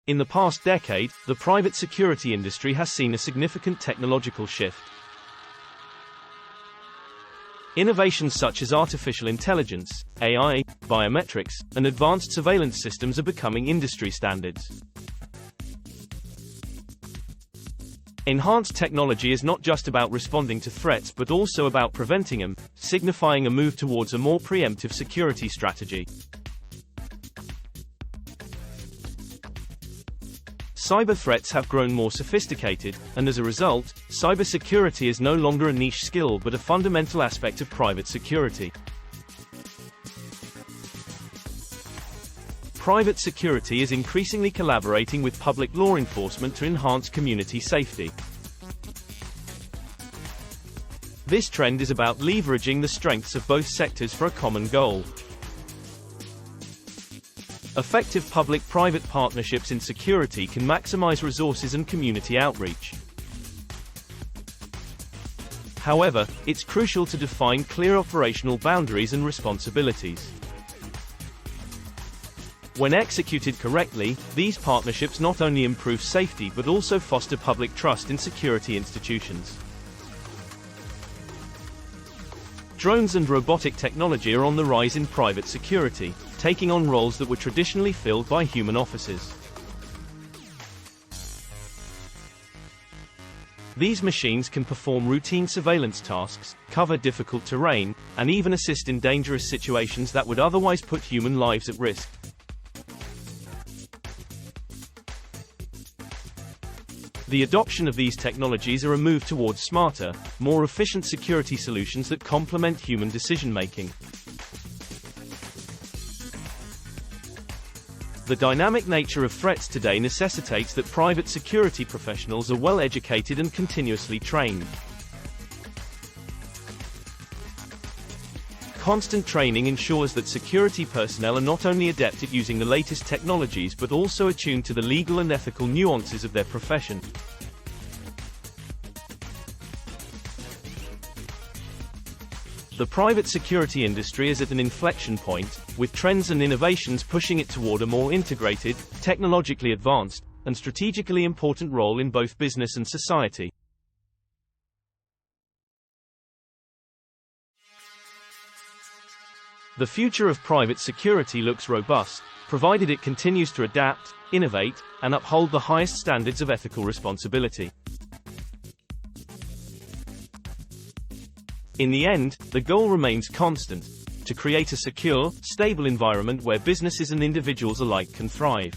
In the past decade, the private security industry has seen a significant technological shift. Innovations such as artificial intelligence, AI, biometrics, and advanced surveillance systems are becoming industry standards. Enhanced technology is not just about responding to threats but also about preventing them, signifying a move towards a more preemptive security strategy. Cyber threats have grown more sophisticated, and as a result, cybersecurity is no longer a niche skill but a fundamental aspect of private security. Private security is increasingly collaborating with public law enforcement to enhance community safety. This trend is about leveraging the strengths of both sectors for a common goal. Effective public-private partnerships in security can maximize resources and community outreach. However, it's crucial to define clear operational boundaries and responsibilities. When executed correctly, these partnerships not only improve safety but also foster public trust in security institutions. Drones and robotic technology are on the rise in private security, taking on roles that were traditionally filled by human officers. These machines can perform routine surveillance tasks, cover difficult terrain, and even assist in dangerous situations that would otherwise put human lives at risk. The adoption of these technologies are a move towards smarter, more efficient security solutions that complement human decision-making. The dynamic nature of threats today necessitates that private security professionals are well educated and continuously trained. Constant training ensures that security personnel are not only adept at using the latest technologies but also attuned to the legal and ethical nuances of their profession. The private security industry is at an inflection point, with trends and innovations pushing it toward a more integrated, technologically advanced, and strategically important role in both business and society. The future of private security looks robust, provided it continues to adapt, innovate, and uphold the highest standards of ethical responsibility. In the end, the goal remains constant: to create a secure, stable environment where businesses and individuals alike can thrive.